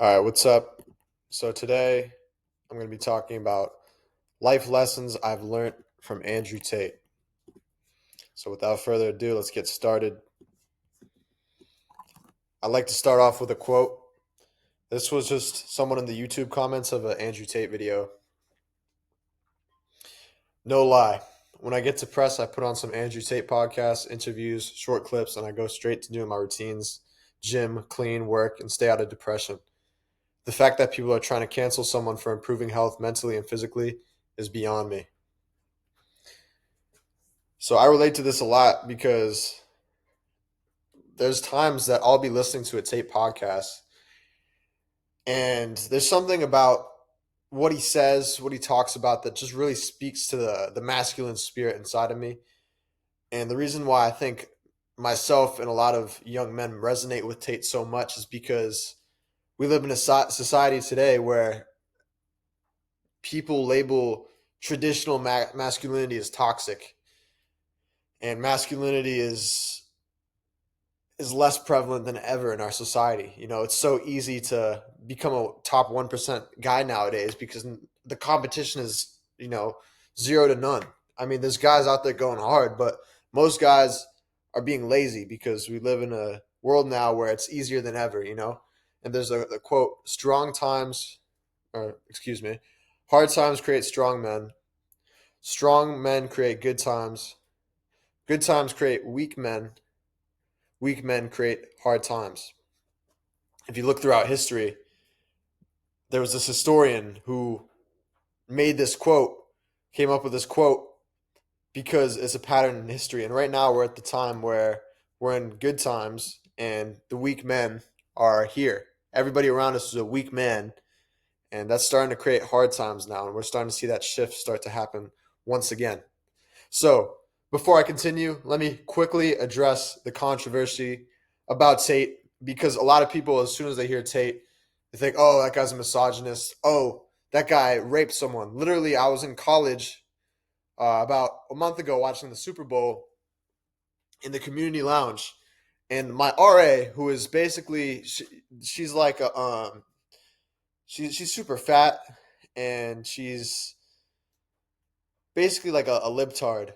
All right, what's up? So today I'm going to be talking about life lessons I've learned from Andrew Tate. So without further ado, let's get started. I'd like to start off with a quote. This was just someone in the YouTube comments of an Andrew Tate video. No lie. When I get depressed, I put on some Andrew Tate podcasts, interviews, short clips, and I go straight to doing my routines, gym, clean, work, and stay out of depression. The fact that people are trying to cancel someone for improving health mentally and physically is beyond me. So I relate to this a lot because there's times that I'll be listening to a Tate podcast and there's something about what he says, what he talks about that just really speaks to the masculine spirit inside of me. And the reason why I think myself and a lot of young men resonate with Tate so much is because we live in a society today where people label traditional masculinity as toxic, and masculinity is less prevalent than ever in our society. You know, it's so easy to become a top 1% guy nowadays because the competition is, 0 to none. I mean, there's guys out there going hard, but most guys are being lazy because we live in a world now where it's easier than ever. And there's a quote, hard times create strong men create good times create weak men create hard times. If you look throughout history, there was this historian who made this quote, came up with this quote because it's a pattern in history. And right now we're at the time where we're in good times and the weak men are here. Everybody around us is a weak man, and that's starting to create hard times now. And we're starting to see that shift start to happen once again. So, before I continue, let me quickly address the controversy about Tate because a lot of people, as soon as they hear Tate, they think, oh, that guy's a misogynist. Oh, that guy raped someone. Literally, I was in college about a month ago watching the Super Bowl in the community lounge, and my RA, who is basically, she's like she's super fat, and she's basically like a libtard.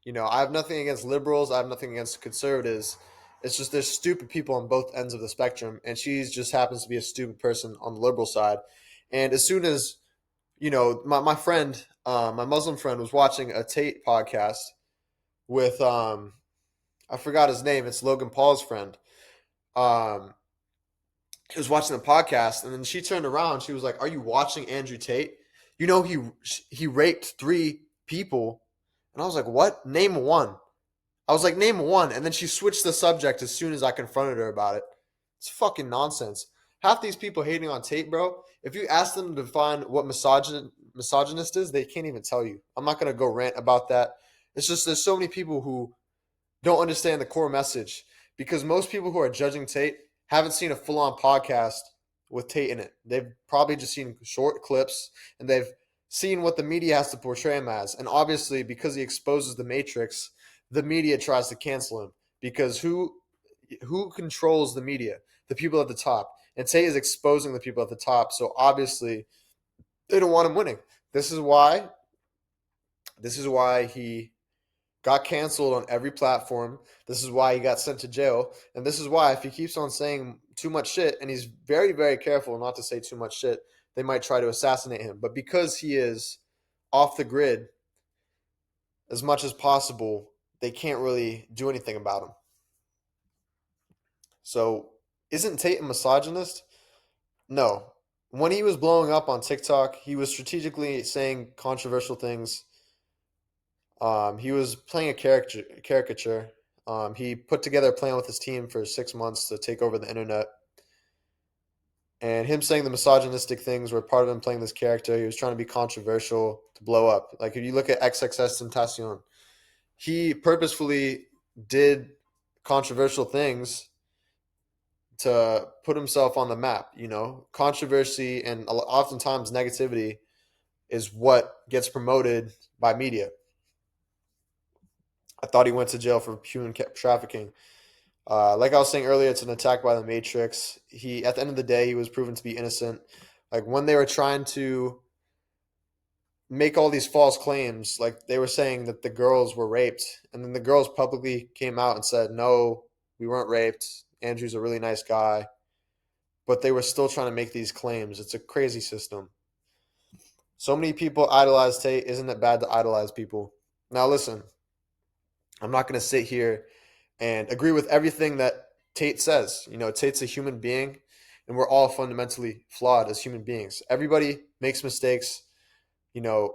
I have nothing against liberals. I have nothing against conservatives. It's just there's stupid people on both ends of the spectrum, and she just happens to be a stupid person on the liberal side. And as soon as my friend, my Muslim friend, was watching a Tate podcast with I forgot his name. It's Logan Paul's friend. Um, he was watching the podcast, and then she turned around. She was like, "Are you watching Andrew Tate? He raped 3 people." And I was like, "What? Name one." I was like, name one. And then she switched the subject as soon as I confronted her about it. It's fucking nonsense. Half these people hating on Tate, bro, if you ask them to define what misogynist is, they can't even tell you. I'm not going to go rant about that. It's just there's so many people who don't understand the core message because most people who are judging Tate haven't seen a full on podcast with Tate in it. They've probably just seen short clips and they've seen what the media has to portray him as. And obviously, because he exposes the Matrix, the media tries to cancel him because who controls the media? The people at the top. And Tate is exposing the people at the top. So obviously, they don't want him winning. This is why. This is why he got canceled on every platform. This is why he got sent to jail. And this is why, if he keeps on saying too much shit, and he's very, very careful not to say too much shit, they might try to assassinate him. But because he is off the grid as much as possible, they can't really do anything about him. So, isn't Tate a misogynist? No. When he was blowing up on TikTok, he was strategically saying controversial things. He was playing a caricature. He put together a plan with his team for 6 months to take over the internet. And him saying the misogynistic things were part of him playing this character. He was trying to be controversial to blow up. Like if you look at XXS Tentacion, he purposefully did controversial things to put himself on the map. Controversy and oftentimes negativity is what gets promoted by media. I thought he went to jail for human trafficking. Like I was saying earlier, it's an attack by the Matrix. He, at the end of the day, he was proven to be innocent. Like when they were trying to make all these false claims, like they were saying that the girls were raped, and then the girls publicly came out and said, "No, we weren't raped. Andrew's a really nice guy." But they were still trying to make these claims. It's a crazy system. So many people idolize Tate. Isn't it bad to idolize people? Now, listen, I'm not going to sit here and agree with everything that Tate says. You know, Tate's a human being, and we're all fundamentally flawed as human beings. Everybody makes mistakes. You know,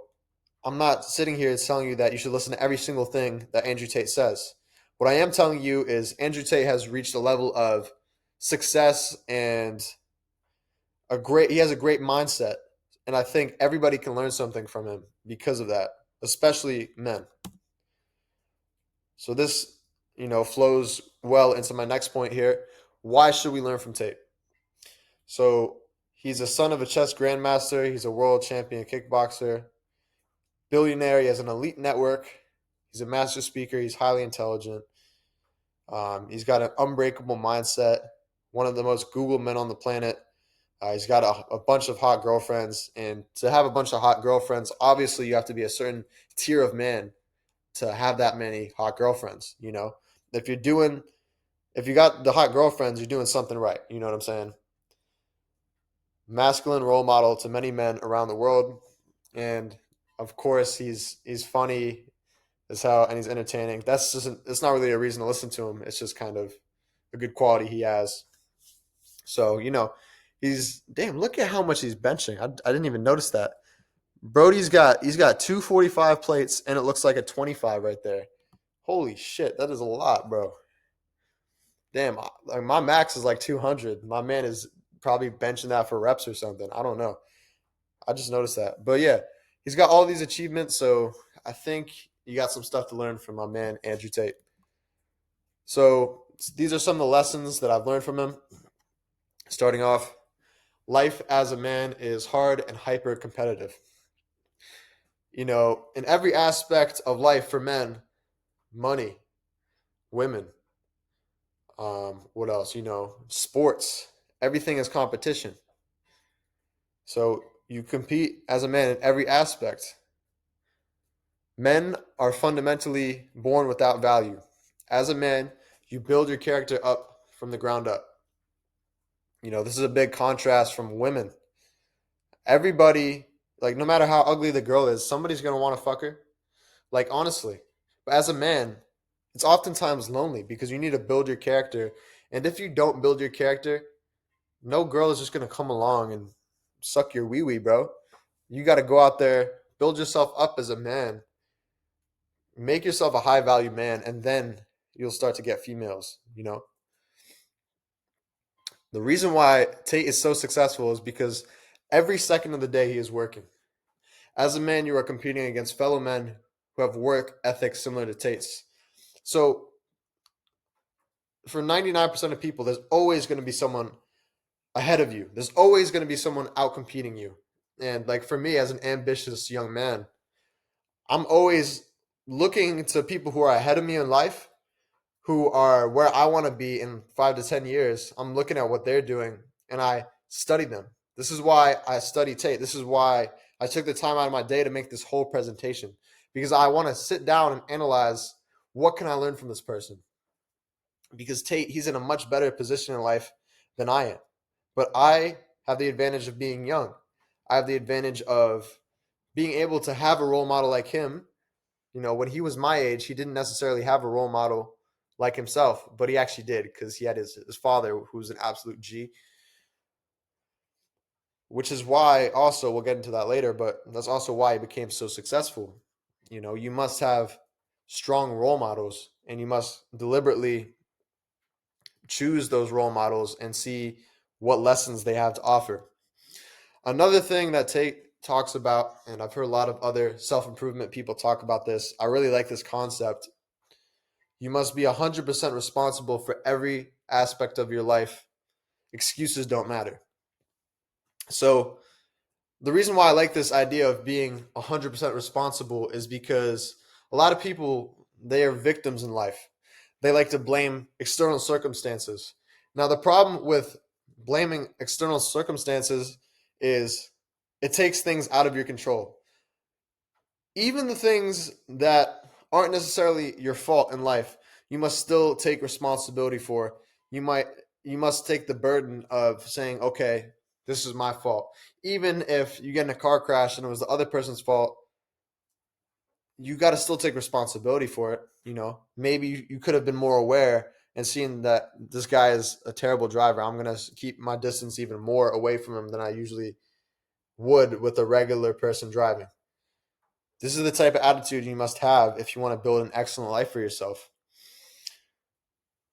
I'm not sitting here telling you that you should listen to every single thing that Andrew Tate says. What I am telling you is Andrew Tate has reached a level of success and he has a great mindset, and I think everybody can learn something from him because of that, especially men. So this, flows well into my next point here. Why should we learn from Tate? So he's a son of a chess grandmaster. He's a world champion kickboxer, billionaire. He has an elite network. He's a master speaker. He's highly intelligent. He's got an unbreakable mindset. One of the most Google men on the planet. He's got a bunch of hot girlfriends, and to have a bunch of hot girlfriends, obviously you have to be a certain tier of man to have that many hot girlfriends. If you're doing, if you got the hot girlfriends, you're doing something right. You know what I'm saying? Masculine role model to many men around the world, and of course he's funny as hell and he's entertaining. That's just it's not really a reason to listen to him. It's just kind of a good quality he has. So he's damn. Look at how much he's benching. I didn't even notice that. He's got 245 plates and it looks like a 25 right there. Holy shit, that is a lot, bro. Damn, like my max is like 200. My man is probably benching that for reps or something. I don't know. I just noticed that. But yeah, he's got all these achievements, so I think you got some stuff to learn from my man Andrew Tate. So these are some of the lessons that I've learned from him. Starting off, life as a man is hard and hyper competitive. In every aspect of life for men, money, women, what else? Sports, everything is competition. So you compete as a man in every aspect. Men are fundamentally born without value. As a man, you build your character up from the ground up. This is a big contrast from women. Everybody, like, no matter how ugly the girl is, somebody's going to want to fuck her. Like, honestly. But as a man, it's oftentimes lonely because you need to build your character. And if you don't build your character, no girl is just going to come along and suck your wee wee, bro. You got to go out there, build yourself up as a man, make yourself a high value man, and then you'll start to get females. The reason why Tate is so successful is because every second of the day he is working. As a man, you are competing against fellow men who have work ethics similar to Tate's. So, for 99% of people, there's always going to be someone ahead of you. There's always going to be someone out competing you. And, like, for me, as an ambitious young man, I'm always looking to people who are ahead of me in life, who are where I want to be in 5 to 10 years. I'm looking at what they're doing and I study them. This is why I study Tate. This is why I took the time out of my day to make this whole presentation, because I want to sit down and analyze what can I learn from this person. Because Tate, he's in a much better position in life than I am. But I have the advantage of being young. I have the advantage of being able to have a role model like him. When he was my age, he didn't necessarily have a role model like himself, but he actually did, because he had his father, who was an absolute G. Which is why, also, we'll get into that later, but that's also why he became so successful. You must have strong role models, and you must deliberately choose those role models and see what lessons they have to offer. Another thing that Tate talks about, and I've heard a lot of other self-improvement people talk about this, I really like this concept. You must be 100% responsible for every aspect of your life. Excuses don't matter. So the reason why I like this idea of being 100% responsible is because a lot of people, they are victims in life. they like to blame external circumstances. Now, the problem with blaming external circumstances is it takes things out of your control. Even the things that aren't necessarily your fault in life, you must still take responsibility for. You might you must take the burden of saying, "Okay, this is my fault." Even if you get in a car crash and it was the other person's fault, you got to still take responsibility for it. Maybe you could have been more aware and seen that this guy is a terrible driver. I'm going to keep my distance even more away from him than I usually would with a regular person driving. This is the type of attitude you must have if you want to build an excellent life for yourself,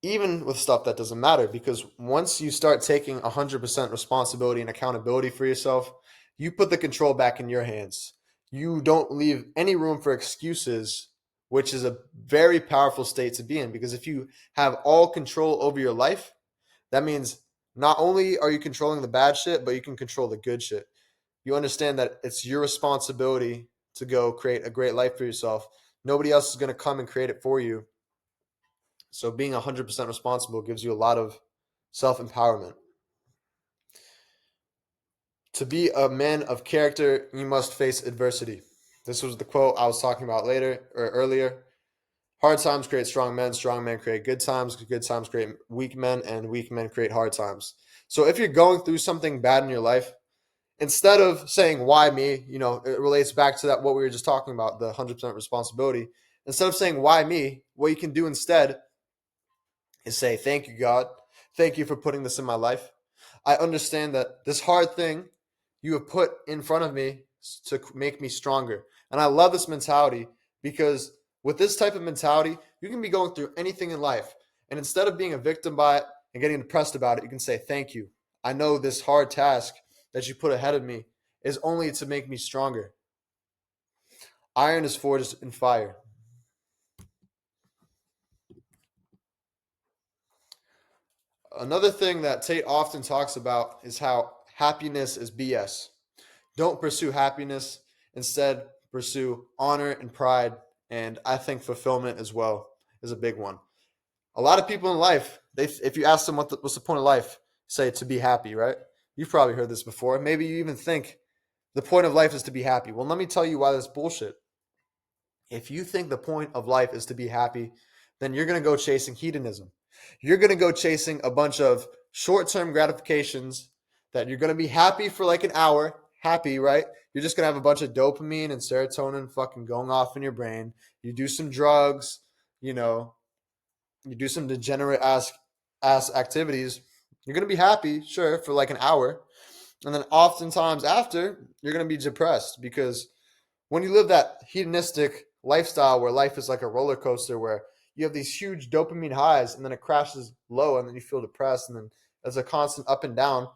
even with stuff that doesn't matter. Because once you start taking 100% responsibility and accountability for yourself, you put the control back in your hands. You don't leave any room for excuses, which is a very powerful state to be in. Because if you have all control over your life, that means not only are you controlling the bad shit, but you can control the good shit. You understand that it's your responsibility to go create a great life for yourself. Nobody else is going to come and create it for you. So being 100% responsible gives you a lot of self-empowerment. To be a man of character, you must face adversity. This was the quote I was talking about earlier. Hard times create strong men create good times create weak men, and weak men create hard times. So if you're going through something bad in your life, instead of saying, why me, it relates back to that what we were just talking about, the 100% responsibility. Instead of saying, why me, what you can do instead is say, thank you, God. Thank you for putting this in my life. I understand that this hard thing you have put in front of me to make me stronger. And I love this mentality because with this type of mentality, you can be going through anything in life. And instead of being a victim by it and getting depressed about it, you can say, thank you. I know this hard task that you put ahead of me is only to make me stronger. Iron is forged in fire. Another thing that Tate often talks about is how happiness is BS. Don't pursue happiness. Instead, pursue honor and pride. And I think fulfillment as well is a big one. A lot of people in life, if you ask them what's the point of life, say to be happy, right? You've probably heard this before. Maybe you even think the point of life is to be happy. Well, let me tell you why that's bullshit. If you think the point of life is to be happy, then you're going to go chasing hedonism. You're going to go chasing a bunch of short-term gratifications that you're going to be happy for like an hour, happy, right? You're just going to have a bunch of dopamine and serotonin fucking going off in your brain. You do some drugs, you know, you do some degenerate ass activities. You're going to be happy, sure, for like an hour. And then oftentimes after, you're going to be depressed because when you live that hedonistic lifestyle where life is like a roller coaster where you have these huge dopamine highs and then it crashes low and then you feel depressed and then there's a constant up and down.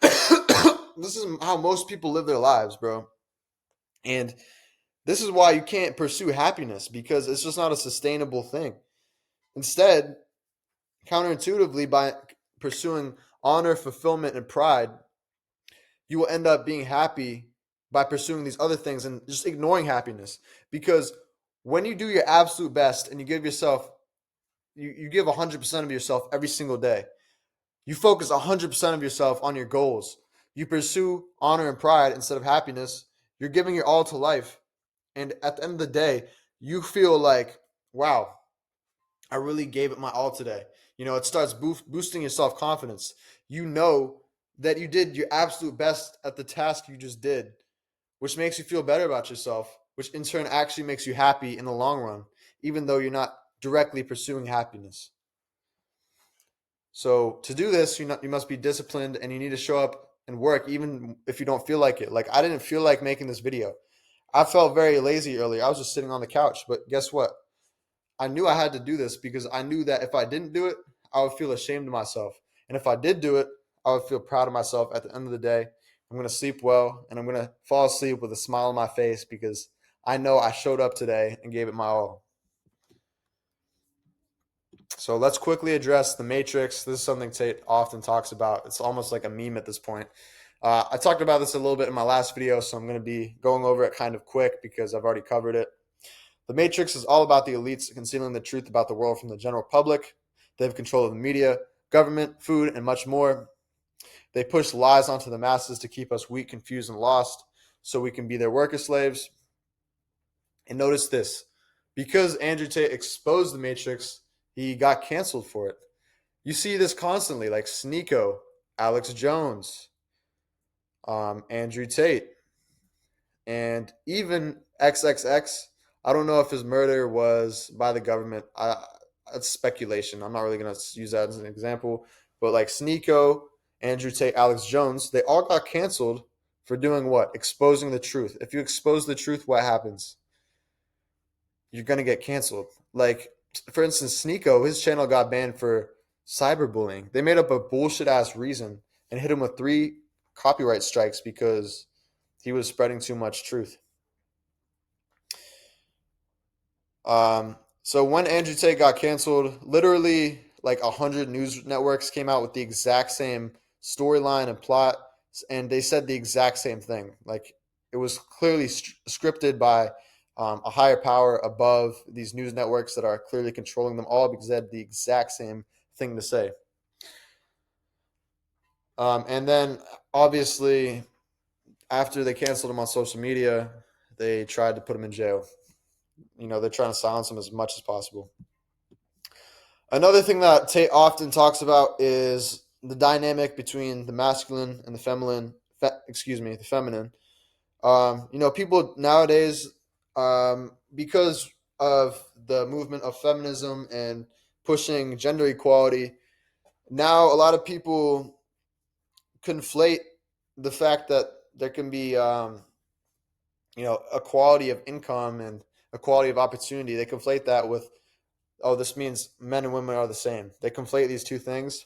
This is how most people live their lives, bro. And this is why you can't pursue happiness because it's just not a sustainable thing. Instead, counterintuitively, by pursuing honor, fulfillment, and pride, you will end up being happy by pursuing these other things and just ignoring happiness. Because when you do your absolute best and you give yourself, you give 100% of yourself every single day, you focus 100% of yourself on your goals, you pursue honor and pride instead of happiness, you're giving your all to life. And at the end of the day, you feel like, wow, I really gave it my all today. It starts boosting your self confidence. You know that you did your absolute best at the task you just did, which makes you feel better about yourself, which in turn actually makes you happy in the long run, even though you're not directly pursuing happiness. So to do this, you must be disciplined and you need to show up and work even if you don't feel like it. Like I didn't feel like making this video. I felt very lazy earlier. I was just sitting on the couch, but guess what? I knew I had to do this because I knew that if I didn't do it, I would feel ashamed of myself. And if I did do it, I would feel proud of myself at the end of the day. I'm going to sleep well and I'm going to fall asleep with a smile on my face because I know I showed up today and gave it my all. So let's quickly address the matrix. This is something Tate often talks about. It's almost like a meme at this point. I talked about this a little bit in my last video, so I'm going to be going over it kind of quick because I've already covered it. The Matrix is all about the elites concealing the truth about the world from the general public. They have control of the media, government, food, and much more. They push lies onto the masses to keep us weak, confused, and lost so we can be their worker slaves. And notice this, because Andrew Tate exposed the Matrix, he got canceled for it. You see this constantly, like Sneeko, Alex Jones, Andrew Tate, and even XXX. I don't know if his murder was by the government. That's speculation. I'm not really going to use that as an example. But like Sneeko, Andrew Tate, Alex Jones, they all got canceled for doing what? Exposing the truth. If you expose the truth, what happens? You're going to get canceled. Like, for instance, Sneeko, his channel got banned for cyberbullying. They made up a bullshit ass reason and hit him with 3 copyright strikes because he was spreading too much truth. So when Andrew Tate got canceled, literally like 100 news networks came out with the exact same storyline and plot, and they said the exact same thing. Like it was clearly scripted by a higher power above these news networks that are clearly controlling them all because they had the exact same thing to say. And then obviously, after they canceled him on social media, they tried to put him in jail. They're trying to silence him as much as possible. Another thing that Tate often talks about is the dynamic between the masculine and the feminine. The feminine. People nowadays, because of the movement of feminism and pushing gender equality, now a lot of people conflate the fact that there can be, equality of income and equality of opportunity. They conflate that with, oh, this means men and women are the same. They conflate these two things,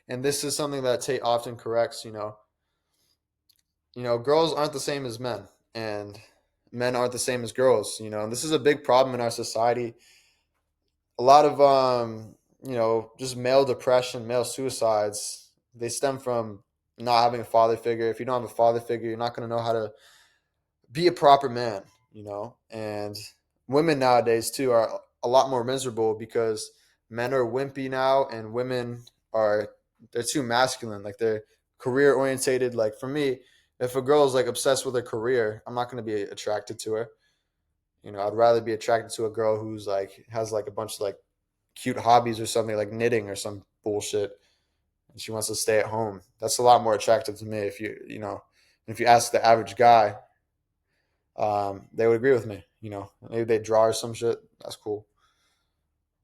and this is something that Tate often corrects. Girls aren't the same as men, and men aren't the same as girls. And this is a big problem in our society. A lot of just male depression, male suicides, they stem from not having a father figure. If you don't have a father figure, you're not going to know how to be a proper man. And women nowadays too are a lot more miserable because men are wimpy now and women they're too masculine. Like they're career orientated. Like for me, if a girl is like obsessed with her career, I'm not going to be attracted to her. I'd rather be attracted to a girl who's like has like a bunch of like cute hobbies or something like knitting or some bullshit, and she wants to stay at home. That's a lot more attractive to me. If you ask the average guy, they would agree with me. Maybe they draw or some shit. That's cool.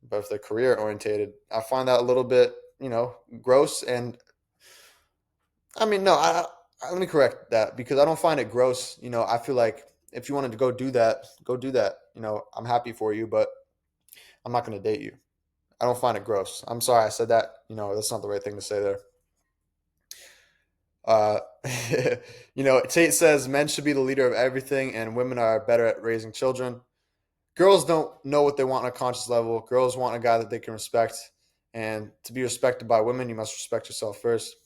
But if they're career orientated, I find that a little bit, gross. And I mean, no, let me correct that because I don't find it gross. I feel like if you wanted to go do that, go do that. I'm happy for you, but I'm not going to date you. I don't find it gross. I'm sorry I said that. That's not the right thing to say there. Uh, Tate says men should be the leader of everything and women are better at raising children. Girls don't know what they want on a conscious level. Girls want a guy that they can respect. And to be respected by women, you must respect yourself first.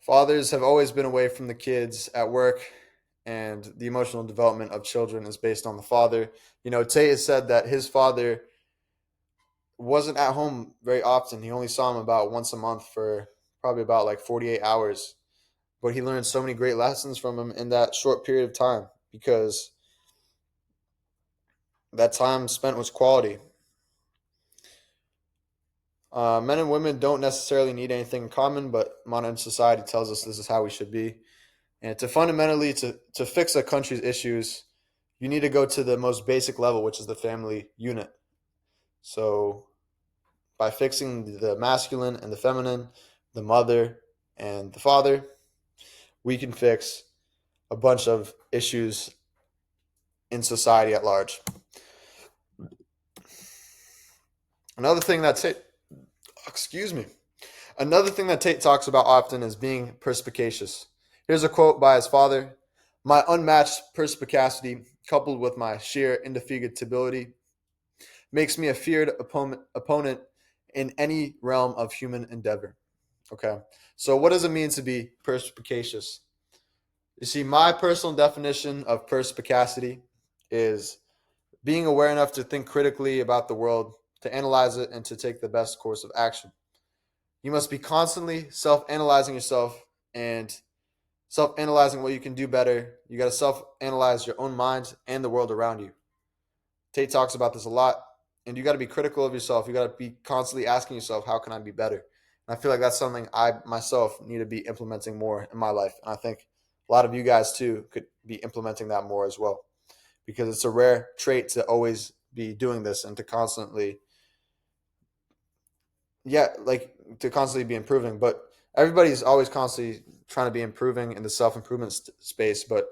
Fathers have always been away from the kids at work, and the emotional development of children is based on the father. Tate has said that his father wasn't at home very often. He only saw him about once a month for probably about like 48 hours. But he learned so many great lessons from him in that short period of time because that time spent was quality. Men and women don't necessarily need anything in common, but modern society tells us this is how we should be. And to fundamentally to fix a country's issues, you need to go to the most basic level, which is the family unit. So by fixing the masculine and the feminine, the mother and the father, we can fix a bunch of issues in society at large. Another thing that Tate, excuse me, another thing that Tate talks about often is being perspicacious. Here's a quote by his father: "My unmatched perspicacity, coupled with my sheer indefatigability, makes me a feared opponent in any realm of human endeavor." Okay, so what does it mean to be perspicacious? You see, my personal definition of perspicacity is being aware enough to think critically about the world, to analyze it, and to take the best course of action. You must be constantly self analyzing yourself and self analyzing what you can do better. You got to self analyze your own mind and the world around you. Tate talks about this a lot, and you got to be critical of yourself. You got to be constantly asking yourself, how can I be better? And I feel like that's something I myself need to be implementing more in my life. And I think a lot of you guys too could be implementing that more as well, because it's a rare trait to always be doing this and to constantly, yeah, like to constantly be improving. But everybody's always constantly trying to be improving in the self improvement space. But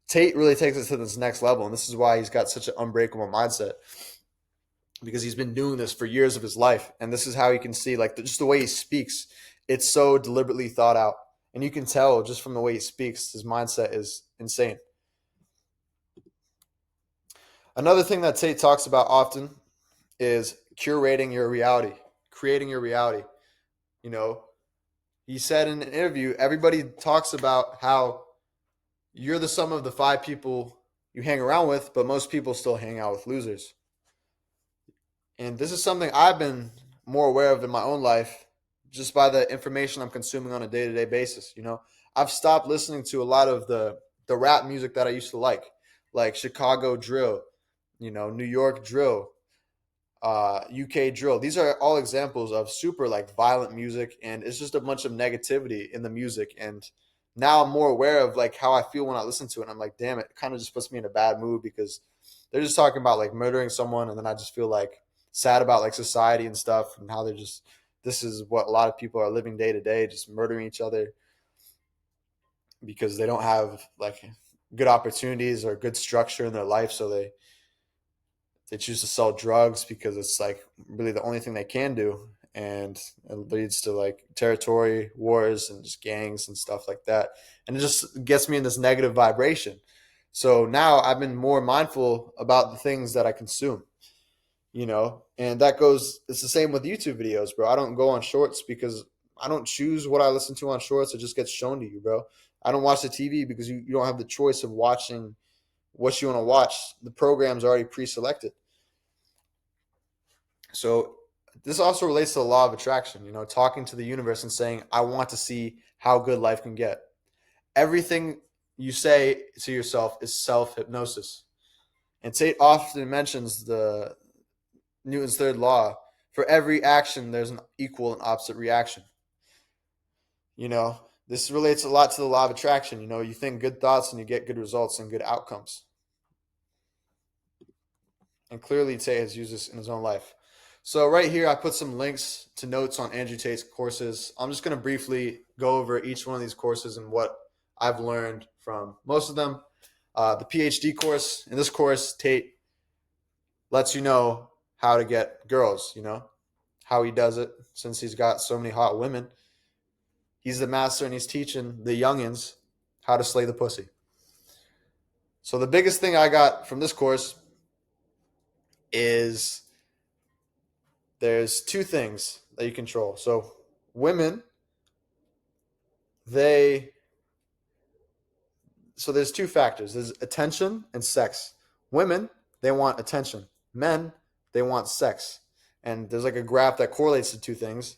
Tate really takes it to this next level, and this is why he's got such an unbreakable mindset, because he's been doing this for years of his life, and this is how you can see, like, just the way he speaks, it's so deliberately thought out, and you can tell just from the way he speaks, his mindset is insane. Another thing that Tate talks about often is curating your reality, creating your reality. You know, he said in an interview, everybody talks about how you're the sum of the five people you hang around with, but most people still hang out with losers. And this is something I've been more aware of in my own life just by the information I'm consuming on a day to day basis. I've stopped listening to a lot of the rap music that I used to like Chicago drill, New York drill, UK drill. These are all examples of super like violent music, and it's just a bunch of negativity in the music. And now I'm more aware of like how I feel when I listen to it. And I'm like, damn, it kind of just puts me in a bad mood because they're just talking about like murdering someone, and then I just feel like sad about like society and stuff and how they're just, this is what a lot of people are living day to day, just murdering each other because they don't have like good opportunities or good structure in their life, so they choose to sell drugs because it's like really the only thing they can do, and it leads to like territory wars and just gangs and stuff like that, and it just gets me in this negative vibration. So now I've been more mindful about the things that I consume, and that goes, it's the same with YouTube videos, bro. I don't go on shorts because I don't choose what I listen to on shorts. It just gets shown to you, bro. I don't watch the TV because you don't have the choice of watching what you want to watch. The program's already pre-selected. So this also relates to the law of attraction, talking to the universe and saying, I want to see how good life can get. Everything you say to yourself is self-hypnosis. And Tate often mentions the Newton's third law. For every action, there's an equal and opposite reaction. This relates a lot to the law of attraction. You think good thoughts and you get good results and good outcomes. And clearly Tate has used this in his own life. So right here, I put some links to notes on Andrew Tate's courses. I'm just going to briefly go over each one of these courses and what I've learned from most of them. The PhD course, in this course, Tate lets you know how to get girls, how he does it since he's got so many hot women. He's the master and he's teaching the youngins how to slay the pussy. So the biggest thing I got from this course is there's two things that you control. So women, there's two factors. There's attention and sex. Women, they want attention. Men, they want sex. And there's like a graph that correlates the two things.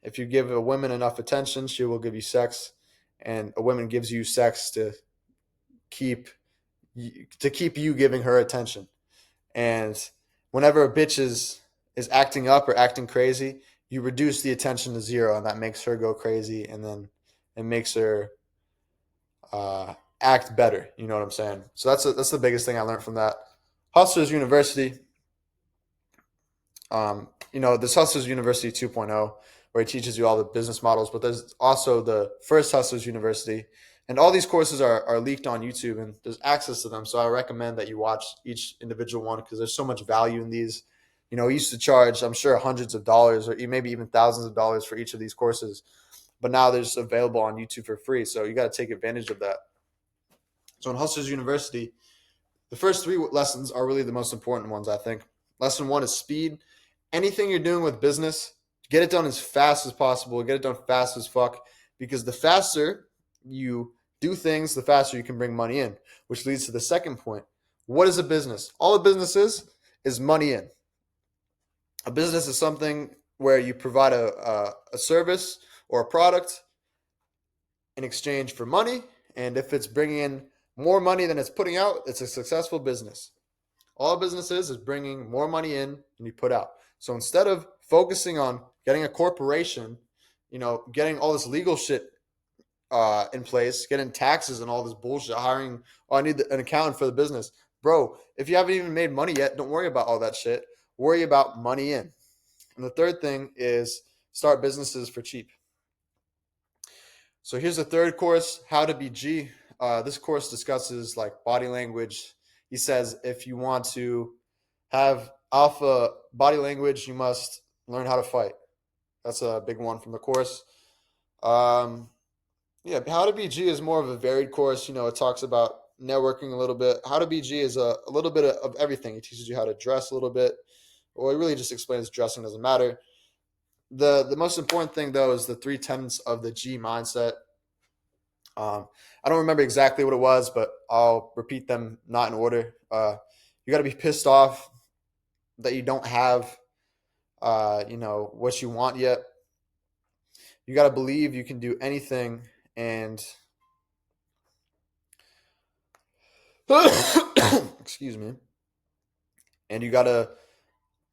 If you give a woman enough attention, she will give you sex, and a woman gives you sex to keep you giving her attention. And whenever a bitch is acting up or acting crazy, you reduce the attention to zero, and that makes her go crazy, and then it makes her act better. You know what I'm saying? So that's the biggest thing I learned from that. Hustlers University. There's Hustlers University 2.0, where it teaches you all the business models, but there's also the first Hustlers University. And all these courses are leaked on YouTube, and there's access to them. So I recommend that you watch each individual one because there's so much value in these. He used to charge, I'm sure, hundreds of dollars or maybe even thousands of dollars for each of these courses. But now they're just available on YouTube for free. So you got to take advantage of that. So in Hustlers University, the first three lessons are really the most important ones, I think. Lesson one is speed. Anything you're doing with business, get it done as fast as possible. Get it done fast as fuck, because the faster you do things, the faster you can bring money in, which leads to the second point. What is a business? All a business is money in. A business is something where you provide a service or a product in exchange for money. And if it's bringing in more money than it's putting out, it's a successful business. All a business is bringing more money in than you put out. So instead of focusing on getting a corporation, getting all this legal shit in place, getting taxes and all this bullshit, hiring, oh, I need an accountant for the business. Bro, if you haven't even made money yet, don't worry about all that shit. Worry about money in. And the third thing is start businesses for cheap. So here's the third course, How to Be G. This course discusses like body language. He says if you want to have alpha body language, you must learn how to fight. That's a big one from the course. Um, yeah, How to Be G is more of a varied course. It talks about networking a little bit. How to Be G is a little bit of everything. It teaches you how to dress a little bit. Well, it really just explains dressing doesn't matter. The most important thing though is the three tenets of the G mindset. I don't remember exactly what it was, but I'll repeat them not in order. You got to be pissed off that you don't have, what you want yet. You got to believe you can do anything, and excuse me. And you got to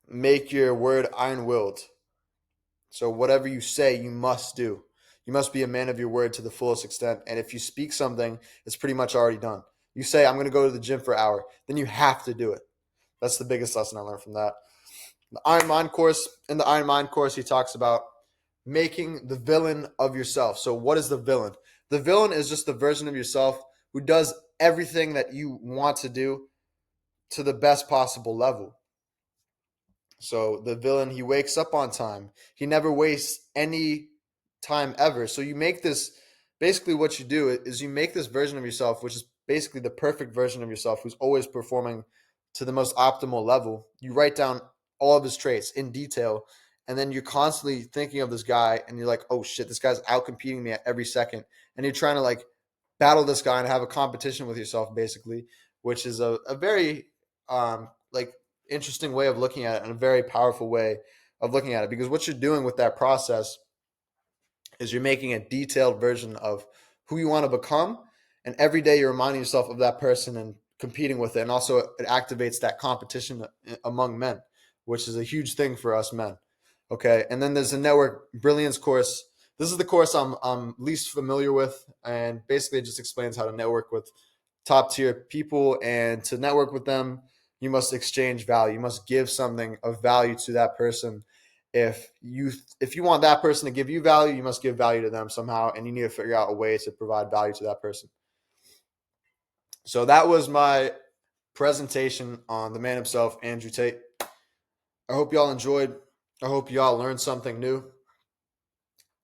make your word iron-willed. So whatever you say, you must do. You must be a man of your word to the fullest extent. And if you speak something, it's pretty much already done. You say, I'm going to go to the gym for an hour, then you have to do it. That's the biggest lesson I learned from that. The Iron Mind course, in the Iron Mind course, he talks about making the villain of yourself. So what is the villain? The villain is just the version of yourself who does everything that you want to do to the best possible level. So the villain, he wakes up on time. He never wastes any time ever. So you make this, basically what you do is you make this version of yourself, which is basically the perfect version of yourself, who's always performing to the most optimal level. You write down all of his traits in detail, and then you're constantly thinking of this guy, and you're like, oh shit, this guy's out competing me at every second. And you're trying to like battle this guy and have a competition with yourself, basically, which is a very like interesting way of looking at it and a very powerful way of looking at it, because what you're doing with that process is you're making a detailed version of who you want to become, and every day you're reminding yourself of that person and competing with it. And also it activates that competition among men, which is a huge thing for us men. Okay, and then there's the Network Brilliance course. This is the course I'm least familiar with, and basically it just explains how to network with top tier people, and to network with them you must exchange value. You must give something of value to that person. If you want that person to give you value, you must give value to them somehow, and you need to figure out a way to provide value to that person. So that was my presentation on the man himself, Andrew Tate. I hope y'all enjoyed. I hope y'all learned something new.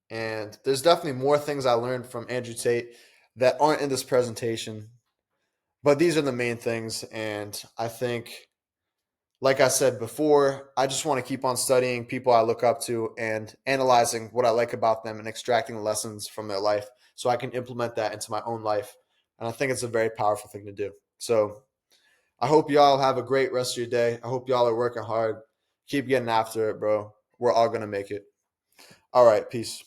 And there's definitely more things I learned from Andrew Tate that aren't in this presentation, but these are the main things. And I think, like I said before, I just want to keep on studying people I look up to and analyzing what I like about them and extracting lessons from their life so I can implement that into my own life. And I think it's a very powerful thing to do. So I hope y'all have a great rest of your day. I hope y'all are working hard. Keep getting after it, bro. We're all going to make it. All right. Peace.